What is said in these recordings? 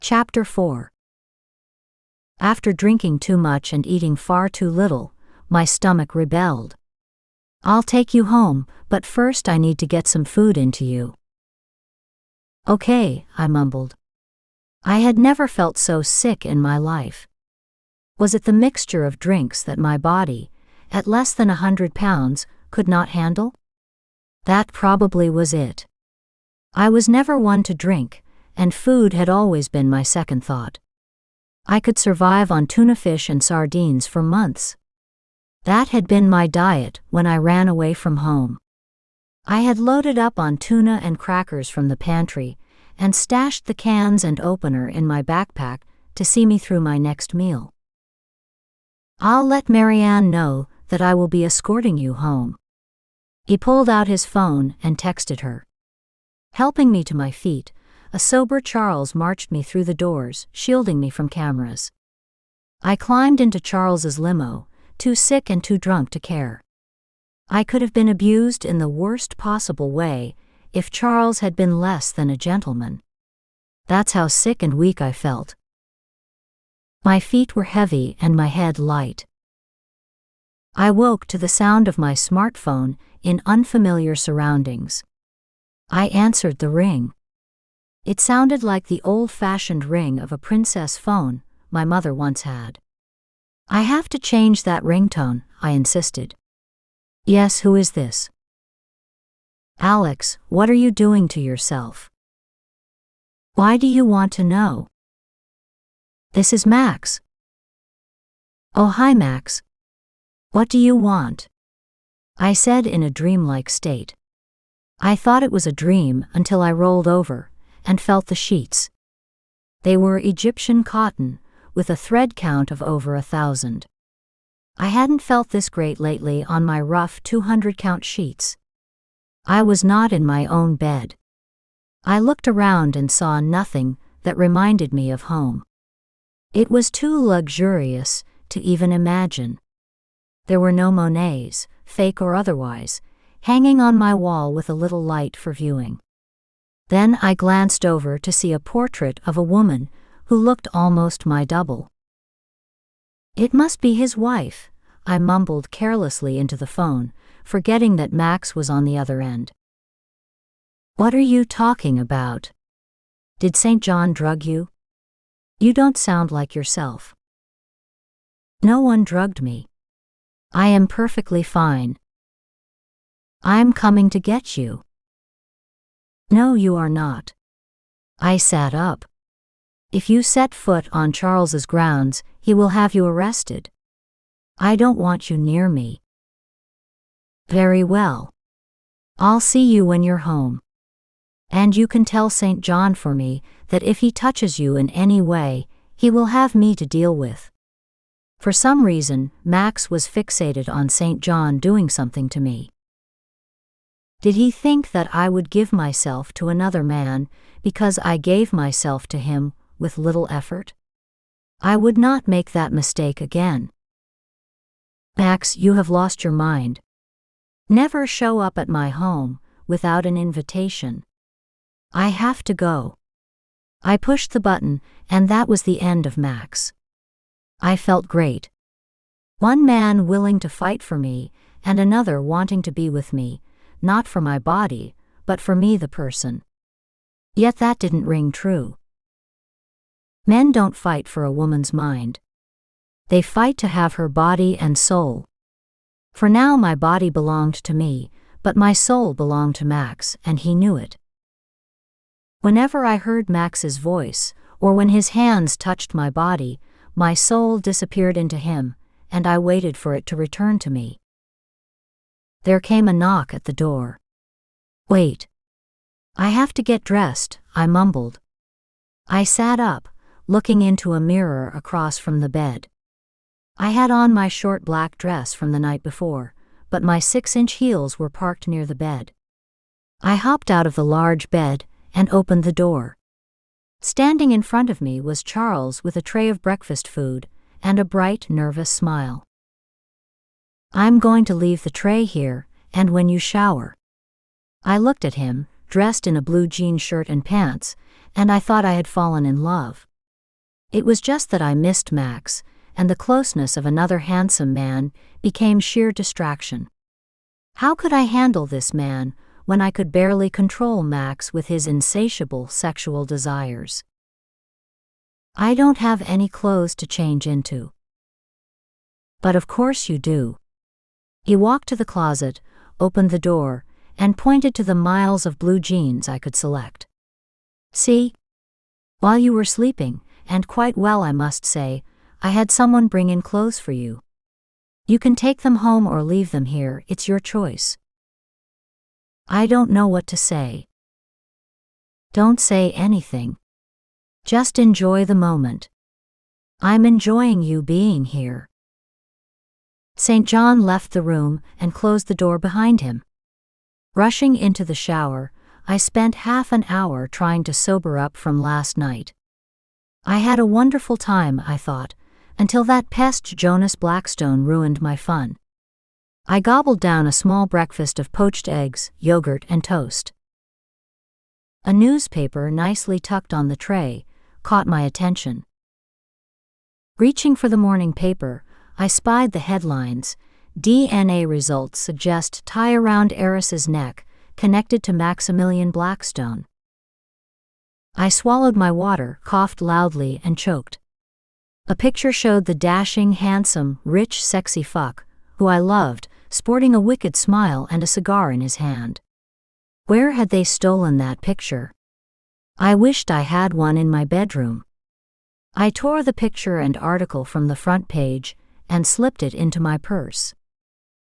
Chapter 4. After drinking too much and eating far too little, my stomach rebelled. "I'll take you home, but first I need to get some food into you." "Okay," I mumbled. I had never felt so sick in my life. Was it the mixture of drinks that my body, at less than 100 pounds, could not handle? That probably was it. I was never one to drink, and food had always been my second thought. I could survive on tuna fish and sardines for months. That had been my diet when I ran away from home. I had loaded up on tuna and crackers from the pantry and stashed the cans and opener in my backpack to see me through my next meal. "I'll let Marianne know that I will be escorting you home." He pulled out his phone and texted her. Helping me to my feet, a sober Charles marched me through the doors, shielding me from cameras. I climbed into Charles's limo, too sick and too drunk to care. I could have been abused in the worst possible way if Charles had been less than a gentleman. That's how sick and weak I felt. My feet were heavy and my head light. I woke to the sound of my smartphone in unfamiliar surroundings. I answered the ring. It sounded like the old-fashioned ring of a princess phone my mother once had. "I have to change that ringtone," I insisted. "Yes, who is this?" "Alex, what are you doing to yourself?" "Why do you want to know?" "This is Max." "Oh, hi, Max. What do you want?" I said in a dreamlike state. I thought it was a dream until I rolled over and felt the sheets. They were Egyptian cotton, with a thread count of over 1,000. I hadn't felt this great lately on my rough 200-count sheets. I was not in my own bed. I looked around and saw nothing that reminded me of home. It was too luxurious to even imagine. There were no Monets, fake or otherwise, hanging on my wall with a little light for viewing. Then I glanced over to see a portrait of a woman who looked almost my double. "It must be his wife," I mumbled carelessly into the phone, forgetting that Max was on the other end. "What are you talking about? Did St. John drug you? You don't sound like yourself." "No one drugged me. I am perfectly fine." "I'm coming to get you." "No, you are not." I sat up. "If you set foot on Charles's grounds, he will have you arrested. I don't want you near me." "Very well. I'll see you when you're home. And you can tell St. John for me that if he touches you in any way, he will have me to deal with." For some reason, Max was fixated on St. John doing something to me. Did he think that I would give myself to another man because I gave myself to him with little effort? I would not make that mistake again. "Max, you have lost your mind. Never show up at my home without an invitation. I have to go." I pushed the button, and that was the end of Max. I felt great. One man willing to fight for me, and another wanting to be with me, not for my body, but for me the person. Yet that didn't ring true. Men don't fight for a woman's mind. They fight to have her body and soul. For now my body belonged to me, but my soul belonged to Max, and he knew it. Whenever I heard Max's voice, or when his hands touched my body, my soul disappeared into him, and I waited for it to return to me. There came a knock at the door. "Wait. I have to get dressed," I mumbled. I sat up, looking into a mirror across from the bed. I had on my short black dress from the night before, but my 6-inch heels were parked near the bed. I hopped out of the large bed and opened the door. Standing in front of me was Charles with a tray of breakfast food and a bright, nervous smile. "I'm going to leave the tray here, and when you shower." I looked at him, dressed in a blue jean shirt and pants, and I thought I had fallen in love. It was just that I missed Max, and the closeness of another handsome man became sheer distraction. How could I handle this man when I could barely control Max with his insatiable sexual desires? I don't have any clothes to change into. But of course you do. He walked to the closet, opened the door, and pointed to the miles of blue jeans I could select. See? While you were sleeping, and quite well I must say, I had someone bring in clothes for you. You can take them home or leave them here, it's your choice. I don't know what to say. Don't say anything. Just enjoy the moment. I'm enjoying you being here. St. John left the room and closed the door behind him. Rushing into the shower, I spent half an hour trying to sober up from last night. I had a wonderful time, I thought, until that pest Jonas Blackstone ruined my fun. I gobbled down a small breakfast of poached eggs, yogurt, and toast. A newspaper nicely tucked on the tray caught my attention. Reaching for the morning paper, I spied the headlines. DNA results suggest tie around heiress's neck connected to Maximilian Blackstone. I swallowed my water, coughed loudly, and choked. A picture showed the dashing, handsome, rich, sexy fuck, who I loved, sporting a wicked smile and a cigar in his hand. Where had they stolen that picture? I wished I had one in my bedroom. I tore the picture and article from the front page and slipped it into my purse.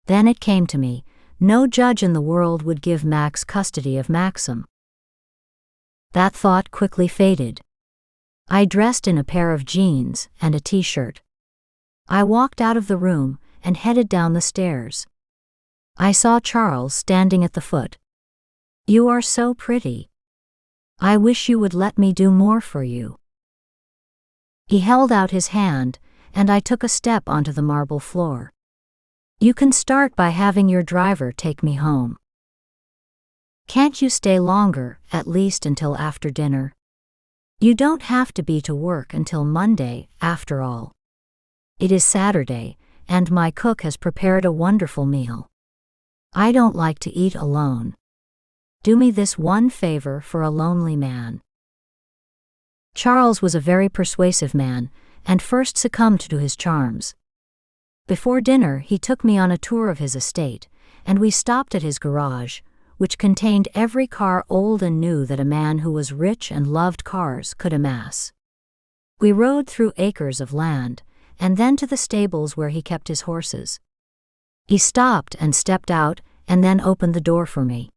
Then it came to me, no judge in the world would give Max custody of Maxim. That thought quickly faded. I dressed in a pair of jeans and a t-shirt. I walked out of the room and headed down the stairs. I saw Charles standing at the foot. You are so pretty. I wish you would let me do more for you. He held out his hand, and I took a step onto the marble floor. You can start by having your driver take me home. Can't you stay longer, at least until after dinner? You don't have to be to work until Monday, after all. It is Saturday, and my cook has prepared a wonderful meal. I don't like to eat alone. Do me this one favor for a lonely man. Charles was a very persuasive man, and first succumbed to his charms. Before dinner he took me on a tour of his estate, and we stopped at his garage, which contained every car old and new that a man who was rich and loved cars could amass. We rode through acres of land, and then to the stables where he kept his horses. He stopped and stepped out, and then opened the door for me.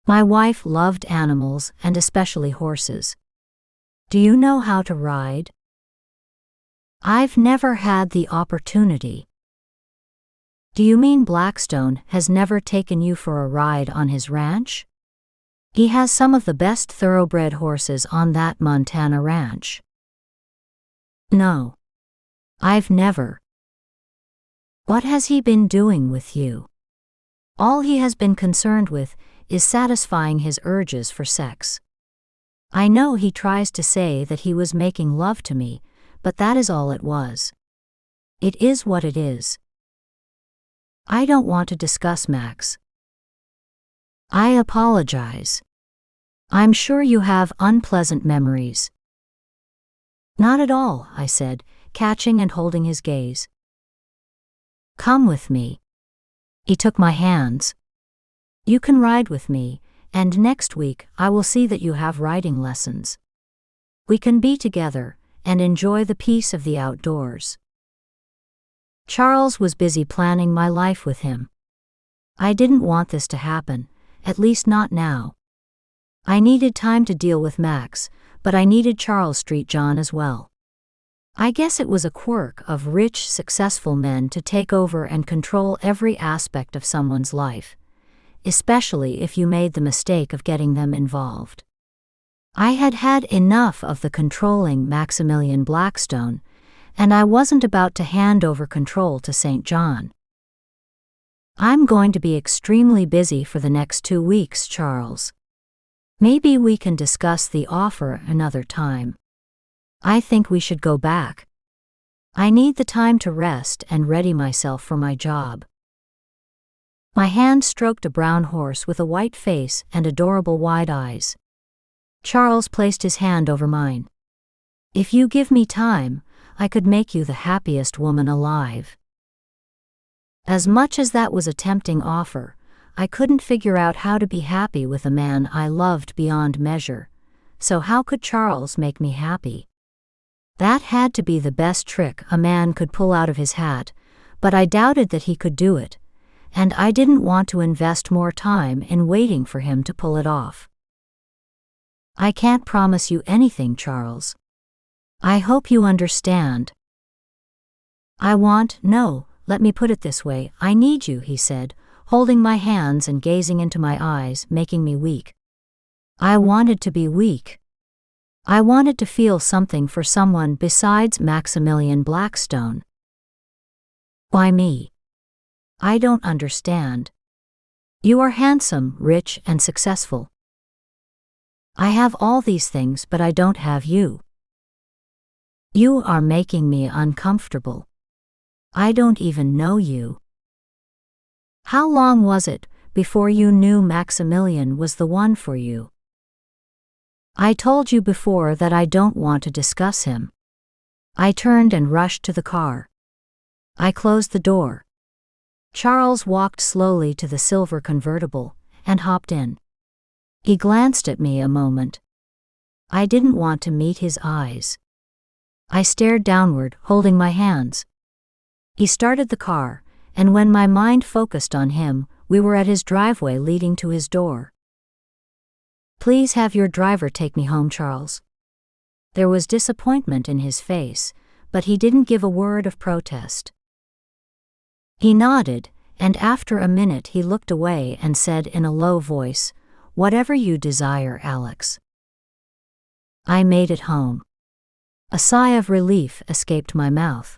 My wife loved animals, and especially horses. Do you know how to ride? I've never had the opportunity. Do you mean Blackstone has never taken you for a ride on his ranch? He has some of the best thoroughbred horses on that Montana ranch. No. I've never. What has he been doing with you? All he has been concerned with is satisfying his urges for sex. I know he tries to say that he was making love to me, but that is all it was. It is what it is. I don't want to discuss Max. I apologize. I'm sure you have unpleasant memories. Not at all, I said, catching and holding his gaze. Come with me. He took my hands. You can ride with me, and next week I will see that you have riding lessons. We can be together and enjoy the peace of the outdoors. Charles was busy planning my life with him. I didn't want this to happen, at least not now. I needed time to deal with Max, but I needed Charles Street John as well. I guess it was a quirk of rich, successful men to take over and control every aspect of someone's life, especially if you made the mistake of getting them involved. I had had enough of the controlling Maximilian Blackstone, and I wasn't about to hand over control to St. John. I'm going to be extremely busy for the next 2 weeks, Charles. Maybe we can discuss the offer another time. I think we should go back. I need the time to rest and ready myself for my job. My hand stroked a brown horse with a white face and adorable wide eyes. Charles placed his hand over mine. If you give me time, I could make you the happiest woman alive. As much as that was a tempting offer, I couldn't figure out how to be happy with a man I loved beyond measure. So how could Charles make me happy? That had to be the best trick a man could pull out of his hat, but I doubted that he could do it, and I didn't want to invest more time in waiting for him to pull it off. I can't promise you anything, Charles. I hope you understand. No, let me put it this way, I need you, he said, holding my hands and gazing into my eyes, making me weak. I wanted to be weak. I wanted to feel something for someone besides Maximilian Blackstone. Why me? I don't understand. You are handsome, rich, and successful. I have all these things, but I don't have you. You are making me uncomfortable. I don't even know you. How long was it before you knew Maximilian was the one for you? I told you before that I don't want to discuss him. I turned and rushed to the car. I closed the door. Charles walked slowly to the silver convertible and hopped in. He glanced at me a moment. I didn't want to meet his eyes. I stared downward, holding my hands. He started the car, and when my mind focused on him, we were at his driveway leading to his door. Please have your driver take me home, Charles. There was disappointment in his face, but he didn't give a word of protest. He nodded, and after a minute he looked away and said in a low voice, "Whatever you desire, Alex." I made it home. A sigh of relief escaped my mouth.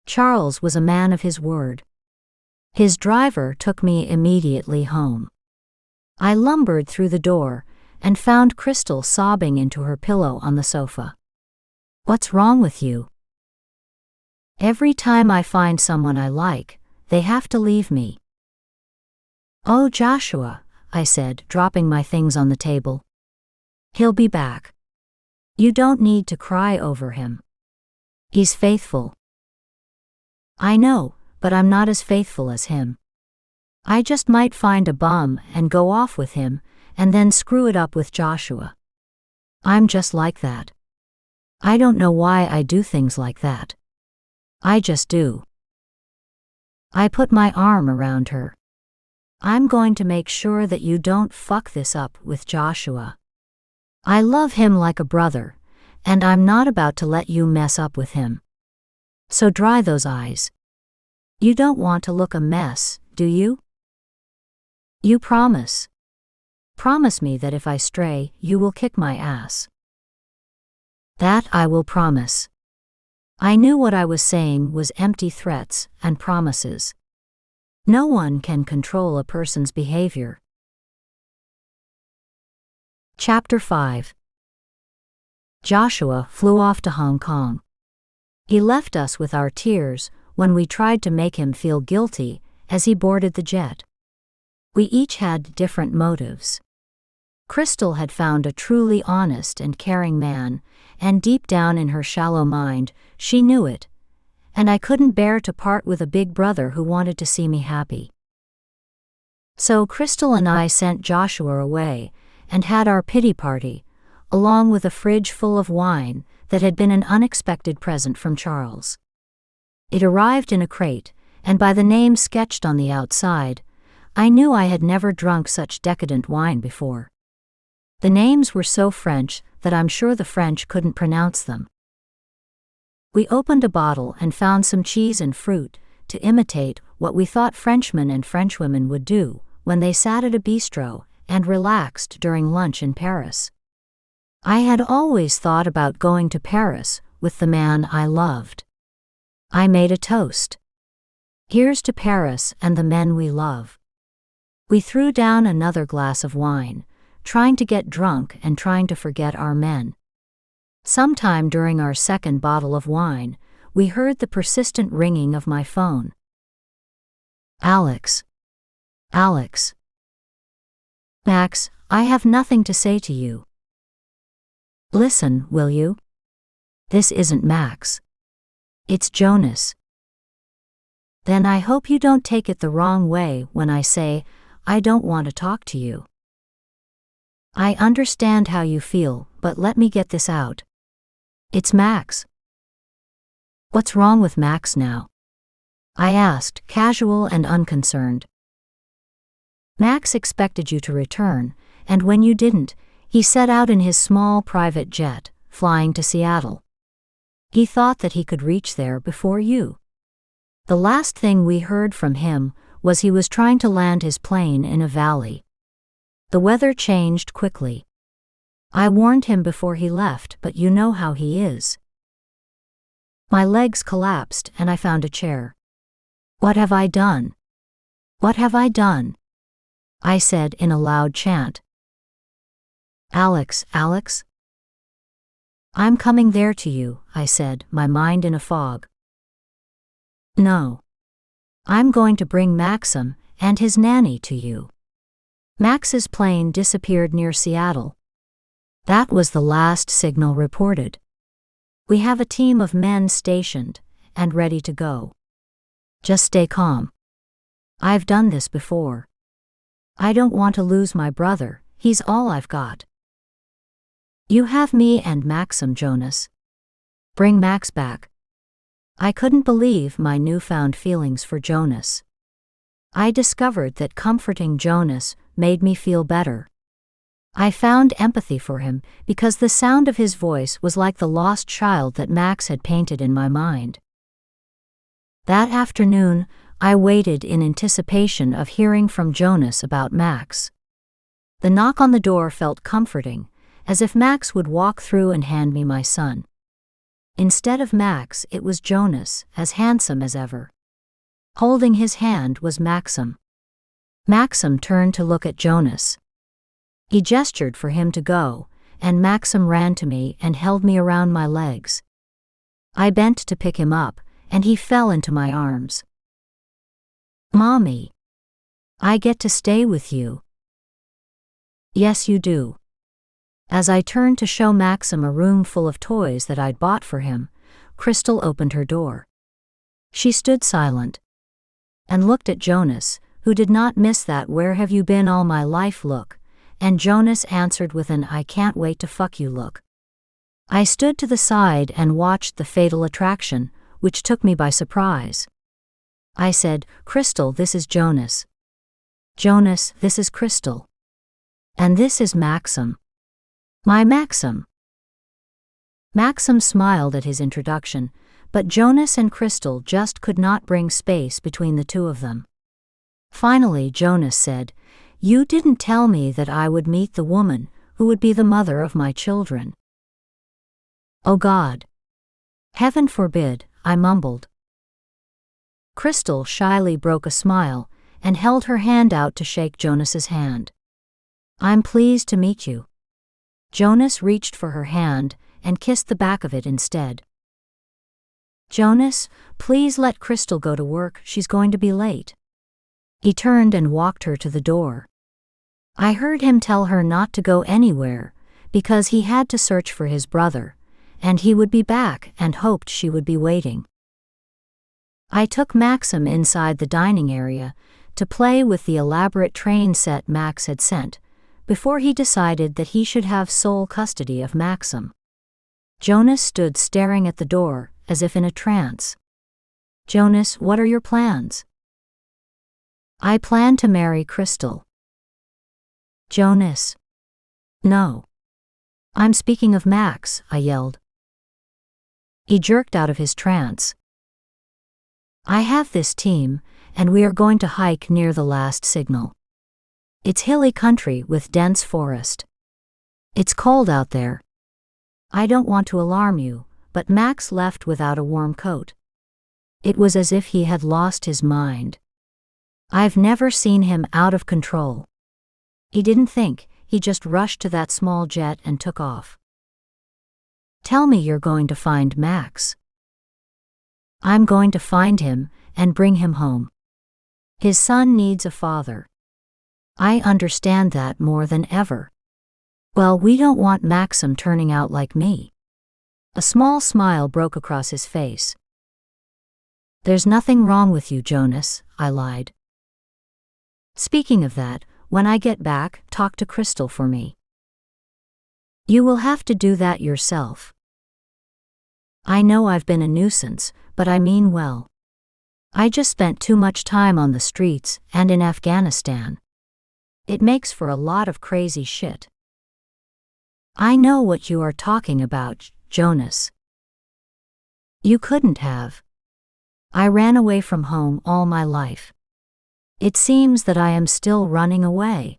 Charles was a man of his word. His driver took me immediately home. I lumbered through the door and found Crystal sobbing into her pillow on the sofa. What's wrong with you? Every time I find someone I like, they have to leave me. Oh, Joshua, I said, dropping my things on the table. He'll be back. You don't need to cry over him. He's faithful. I know, but I'm not as faithful as him. I just might find a bum and go off with him, and then screw it up with Joshua. I'm just like that. I don't know why I do things like that. I just do. I put my arm around her. I'm going to make sure that you don't fuck this up with Joshua. I love him like a brother, and I'm not about to let you mess up with him. So dry those eyes. You don't want to look a mess, do you? You promise. Promise me that if I stray, you will kick my ass. That I will promise. I knew what I was saying was empty threats and promises. No one can control a person's behavior. Chapter 5. Joshua flew off to Hong Kong. He left us with our tears when we tried to make him feel guilty as he boarded the jet. We each had different motives. Crystal had found a truly honest and caring man, and deep down in her shallow mind, she knew it, and I couldn't bear to part with a big brother who wanted to see me happy. So Crystal and I sent Joshua away and had our pity party, along with a fridge full of wine that had been an unexpected present from Charles. It arrived in a crate, and by the name sketched on the outside, I knew I had never drunk such decadent wine before. The names were so French that I'm sure the French couldn't pronounce them. We opened a bottle and found some cheese and fruit to imitate what we thought Frenchmen and Frenchwomen would do when they sat at a bistro and relaxed during lunch in Paris. I had always thought about going to Paris with the man I loved. I made a toast. Here's to Paris and the men we love. We threw down another glass of wine, trying to get drunk and trying to forget our men. Sometime during our second bottle of wine, we heard the persistent ringing of my phone. Alex. Alex. Max, I have nothing to say to you. Listen, will you? This isn't Max. It's Jonas. Then I hope you don't take it the wrong way when I say, I don't want to talk to you. I understand how you feel, but let me get this out. It's Max. What's wrong with Max now? I asked, casual and unconcerned. Max expected you to return, and when you didn't, he set out in his small private jet, flying to Seattle. He thought that he could reach there before you. The last thing we heard from him was he was trying to land his plane in a valley. The weather changed quickly. I warned him before he left, but you know how he is. My legs collapsed and I found a chair. What have I done? What have I done? I said in a loud chant. Alex, Alex? I'm coming there to you, I said, my mind in a fog. No. I'm going to bring Maxim and his nanny to you. Max's plane disappeared near Seattle. That was the last signal reported. We have a team of men stationed and ready to go. Just stay calm. I've done this before. I don't want to lose my brother, he's all I've got. You have me and Maxim, Jonas. Bring Max back. I couldn't believe my newfound feelings for Jonas. I discovered that comforting Jonas made me feel better. I found empathy for him because the sound of his voice was like the lost child that Max had painted in my mind. That afternoon, I waited in anticipation of hearing from Jonas about Max. The knock on the door felt comforting, as if Max would walk through and hand me my son. Instead of Max, it was Jonas, as handsome as ever. Holding his hand was Maxim. Maxim turned to look at Jonas. He gestured for him to go, and Maxim ran to me and held me around my legs. I bent to pick him up, and he fell into my arms. Mommy. I get to stay with you. Yes, you do. As I turned to show Maxim a room full of toys that I'd bought for him, Crystal opened her door. She stood silent and looked at Jonas, who did not miss that "where have you been all my life" look, and Jonas answered with an "I can't wait to fuck you" look. I stood to the side and watched the fatal attraction, which took me by surprise. I said, Crystal, this is Jonas. Jonas, this is Crystal. And this is Maxim. My Maxim. Maxim smiled at his introduction, but Jonas and Crystal just could not bring space between the two of them. Finally, Jonas said, You didn't tell me that I would meet the woman who would be the mother of my children. Oh God. Heaven forbid, I mumbled. Crystal shyly broke a smile and held her hand out to shake Jonas's hand. I'm pleased to meet you. Jonas reached for her hand and kissed the back of it instead. Jonas, please let Crystal go to work, she's going to be late. He turned and walked her to the door. I heard him tell her not to go anywhere because he had to search for his brother, and he would be back and hoped she would be waiting. I took Maxim inside the dining area to play with the elaborate train set Max had sent, before he decided that he should have sole custody of Maxim. Jonas stood staring at the door, as if in a trance. Jonas, what are your plans? I plan to marry Crystal. Jonas. No. I'm speaking of Max, I yelled. He jerked out of his trance. I have this team, and we are going to hike near the last signal. It's hilly country with dense forest. It's cold out there. I don't want to alarm you, but Max left without a warm coat. It was as if he had lost his mind. I've never seen him out of control. He didn't think, he just rushed to that small jet and took off. Tell me you're going to find Max. I'm going to find him and bring him home. His son needs a father. I understand that more than ever. Well, we don't want Maxim turning out like me. A small smile broke across his face. There's nothing wrong with you, Jonas, I lied. Speaking of that, when I get back, talk to Crystal for me. You will have to do that yourself. I know I've been a nuisance, but I mean well. I just spent too much time on the streets and in Afghanistan. It makes for a lot of crazy shit. I know what you are talking about, Jonas. You couldn't have. I ran away from home all my life. It seems that I am still running away.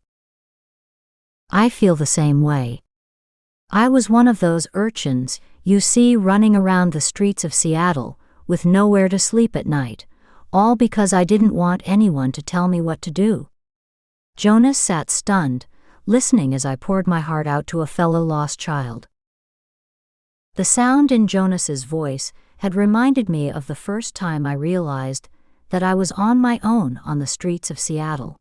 I feel the same way. I was one of those urchins you see running around the streets of Seattle with nowhere to sleep at night, all because I didn't want anyone to tell me what to do. Jonas sat stunned, listening as I poured my heart out to a fellow lost child. The sound in Jonas's voice had reminded me of the first time I realized that I was on my own on the streets of Seattle.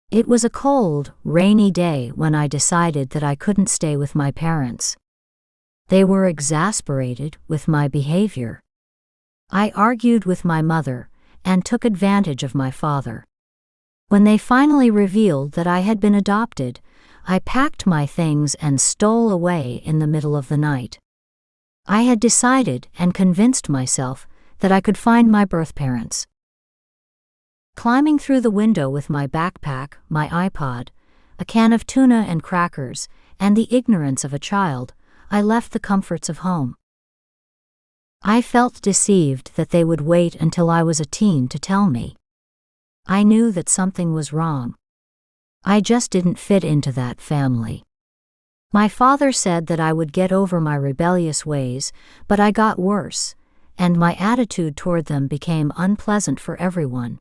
It was a cold, rainy day when I decided that I couldn't stay with my parents. They were exasperated with my behavior. I argued with my mother and took advantage of my father. When they finally revealed that I had been adopted, I packed my things and stole away in the middle of the night. I had decided and convinced myself that I could find my birth parents. Climbing through the window with my backpack, my iPod, a can of tuna and crackers, and the ignorance of a child, I left the comforts of home. I felt deceived that they would wait until I was a teen to tell me. I knew that something was wrong. I just didn't fit into that family. My father said that I would get over my rebellious ways, but I got worse, and my attitude toward them became unpleasant for everyone.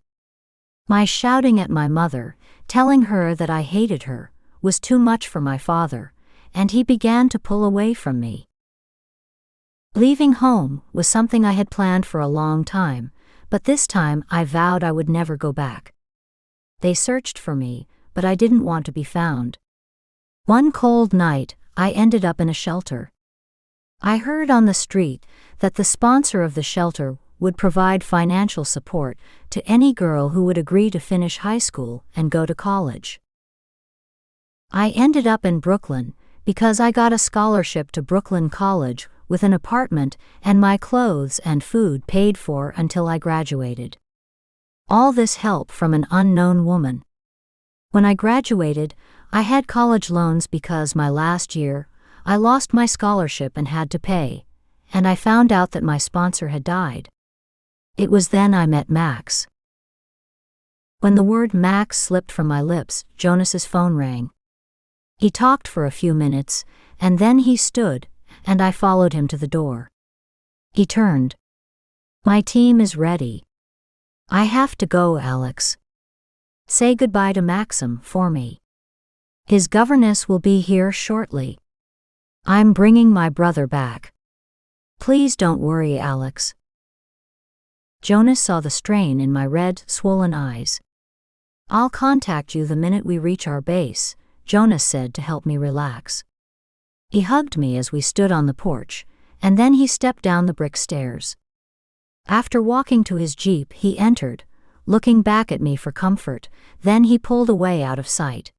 My shouting at my mother, telling her that I hated her, was too much for my father, and he began to pull away from me. Leaving home was something I had planned for a long time, but this time I vowed I would never go back. They searched for me, but I didn't want to be found. One cold night, I ended up in a shelter. I heard on the street that the sponsor of the shelter would provide financial support to any girl who would agree to finish high school and go to college. I ended up in Brooklyn because I got a scholarship to Brooklyn College with an apartment and my clothes and food paid for until I graduated. All this help from an unknown woman. When I graduated, I had college loans because my last year, I lost my scholarship and had to pay, and I found out that my sponsor had died. It was then I met Max. When the word Max slipped from my lips, Jonas's phone rang. He talked for a few minutes, and then he stood, and I followed him to the door. He turned. My team is ready. I have to go, Alex. Say goodbye to Maxim for me. His governess will be here shortly. I'm bringing my brother back. Please don't worry, Alex. Jonas saw the strain in my red, swollen eyes. I'll contact you the minute we reach our base, Jonas said to help me relax. He hugged me as we stood on the porch, and then he stepped down the brick stairs. After walking to his Jeep, he entered, looking back at me for comfort, then he pulled away out of sight.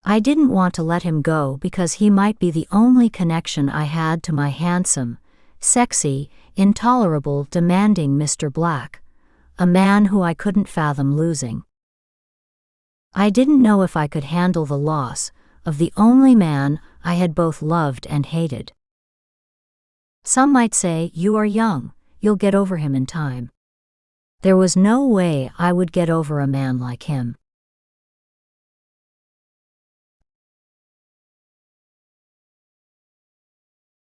I didn't want to let him go because he might be the only connection I had to my handsome, sexy, intolerable, demanding Mr. Black, a man who I couldn't fathom losing. I didn't know if I could handle the loss of the only man I had both loved and hated. Some might say, "You are young, you'll get over him in time." There was no way I would get over a man like him.